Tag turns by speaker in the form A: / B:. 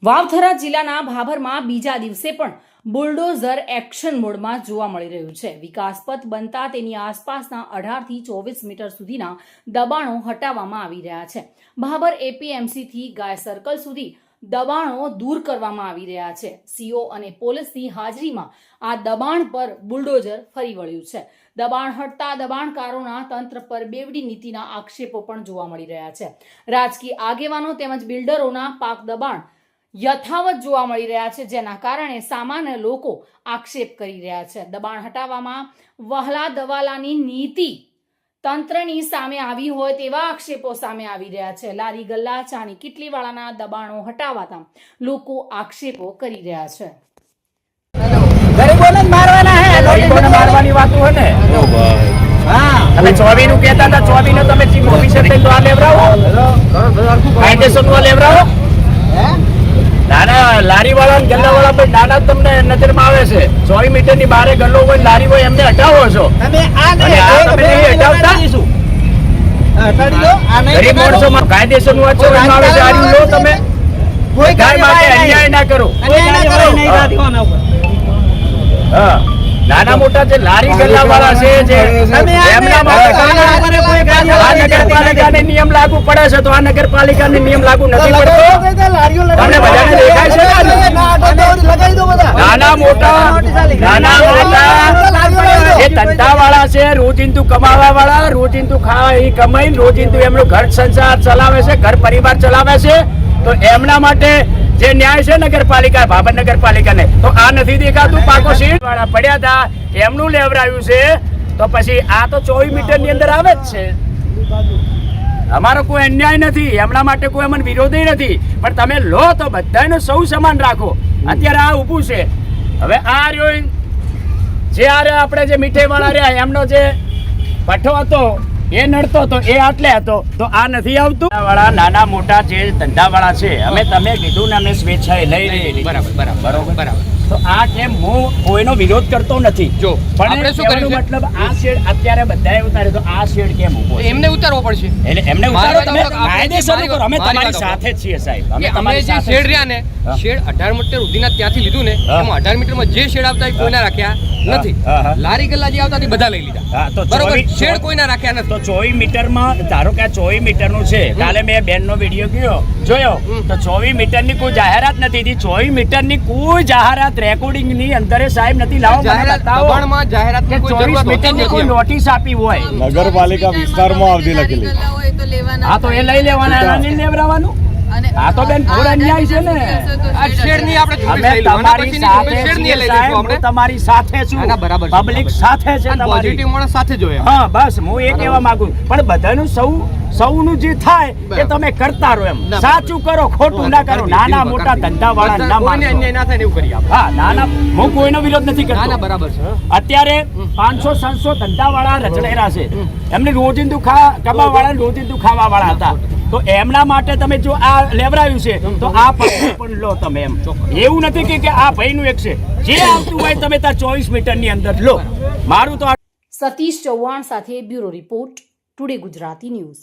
A: વાવથરા જિલ્લાના ભાભરમાં બીજા દિવસે પણ બુલડોઝર એક્શન મોડમાં જોવા મળી રહ્યું છે। વિકાસપથ બનતા તેની આસપાસના 18 થી 24 મીટર સુધીના દબાણો હટાવવામાં આવી રહ્યા છે। ભાભર એપીએમસી થી ગાય સર્કલ સુધી દબાણો દૂર કરવામાં આવી રહ્યા છે। સીઓ અને પોલીસની હાજરીમાં આ દબાણ પર બુલડોઝર ફરી વળ્યું છે। દબાણ હટતા દબાણકારોના તંત્ર પર બેવડી નીતિના આક્ષેપો પણ જોવા મળી રહ્યા છે। રાજકીય આગેવાનો તેમજ બિલ્ડરોના પાક દબાણ યથાવત જોવા મળી રહ્યા છે, જેના કારણે સામાન્ય લોકો આક્ષેપ કરી રહ્યા છે। દબાણ હટાવવામાં વહાલા દવાલાની નીતિ તંત્રની સામે આવી હોય તેવા આક્ષેપો સામે આવી રહ્યા છે। લારી ગલ્લા ચાની કિટલીવાળાના દબાણો હટાવાતા લોકો આક્ષેપો કરી રહ્યા છે।
B: ગરીબોને મારવાના હે, ગરીબોને મારવાની વાત હોય ને। હા, તમે 24 નું કહેતા હતા, 24 નો તમે ચીફ ઓફિસર થઈ તો આ લેવરાવો, કાયદેસરનું આ લેવરાવો। નાના લારી વાળા ગલ્લા વાળા પણ નાના તમને નજરમાં આવે છે। 24 મીટર ની બારે ગલ્લો હોય, લારી હોય, એમને હટાવો છો તમે। તમે નહીં હટાવતા, ગરીબ માણસો કાયદેસરનું આચરણ આવે છે, આ લો તમે કોઈ ગાય માટે અન્યાય ના કરો। હા, નાના મોટા જે લારી ગલ્લા વાળા છે, જે એમના માટે આ નગરપાલિકાને નિયમ લાગુ પડે છે, તો આ નગરપાલિકાને નિયમ લાગુ નથી પડતો। તમને બધાને દેખાય છે? નાના મોટા જે ધંધા વાળા છે, રોજિંદુ કમાવા વાળા, રોજિંદુ કમાઈને રોજિંદુ એમનું ઘર સંસાર ચલાવે છે, ઘર પરિવાર ચલાવે છે, તો એમના માટે જે ન્યાય છે નગરપાલિકા, ભાભર નગરપાલિકાને, તો આ નથી દેખાતું। પાકો સીટ વાળા પડ્યા હતા, એમનું લેવરાયું છે, તો પછી આ તો 24 મીટર ની અંદર આવે જ છે। અમારો કોઈ અન્યાય નથી, એમના માટે કોઈ અમને વિરોધ નથી, પણ તમે લો તો બધાને સૌ સમાન રાખો। અત્યારે આ ઊભું છે, હવે આ રહ્યો જે આપણે જે મીઠાઈ વાળા રહ્યા, એમનો જે પઠ્ઠો હતો એ નડતો હતો, એ આટલે હતો, તો આ નથી આવતું। વાળા નાના મોટા જે ધંધા વાળા છે, અમે તમે કીધું ને અમે સ્વેચ્છાએ લઈ રહી, બરાબર। તો આ કેમ હું કોઈનો વિરોધ કરતો નથી, જો પણ આપણે શું કર્યું મતલબ આ શેડ અત્યારે બધાએ ઉતાર્યો, તો આ શેડ કેમ ઊભો છે? એમને ઉતારવો પડશે, એટલે એમને ઉતારો, તમે કાયદેસર કરો, અમે તમારી સાથે જ છીએ સાહેબ। અમે તમારી જે શેડ રહ્યા ને, શેડ 18 મીટર સુધીના ત્યાંથી લીધું ને, એમાં 18 મીટરમાં જે શેડ આવતા એ કોઈના રાખ્યા નથી, લારી ગલ્લા જે આવતા બધા લઈ લીધા, બરોબર, શેડ કોઈના રાખ્યા નથી। તો 24 મીટરમાં ધારો કે 24 મીટરનું છે, કાલે મેં બેનનો વિડીયો જોયો, તો 24 મીટરની કોઈ જાહેરાત નથી, 24 મીટરની કોઈ જાહેરાત રેકોર્ડિંગ ની અંદર સાહેબ નથી। લાવો મને બતાવો જાહેરાત કે 24 મીટરની કોઈ નોટિસ આપી હોય
C: નગરપાલિકા વિસ્તારમાં આવતી લખેલી,
B: હા તો એ લઈ લેવાના, નહીં લેવરાવાનું। આ તો બેન ઘોર અન્યાય છે ને। આ શેડની આપણે તમારી સાથે છીએ, તમારી સાથે છું, પબ્લિક સાથે છે, પોઝિટિવ માણસ સાથે જોઈએ। હા, બસ હું એ કહેવા માંગુ, પણ બધાનું સૌનું જે થાય એ તમે કરતા રહો, એમ સાચું કરો, ખોટું ના કરો। નાના મોટા ધંધા વાળા ના માનો, અન્યાય ના થાય એવું કરી આપો। હા, નાના હું કોઈનો વિરોધ નથી કરતો, બરાબર છે। અત્યારે 500-700 ધંધા વાળા રચડેરા છે, એમને રોજિંદુ કમાવા વાળા, રોજિંદુ ખાવા વાળા હતા, તો એમના માટે તમે જો આ લેવરાયું છે, તો આ પણ લો તમે, એમ એવું નથી કે આ ભાઈનું એક છે, જે આવતું હોય તમે ત્યાં 24 મીટરની અંદર લો। મારું તો
A: સતીશ ચૌહાણ સાથે bureau report, today Gujarati news.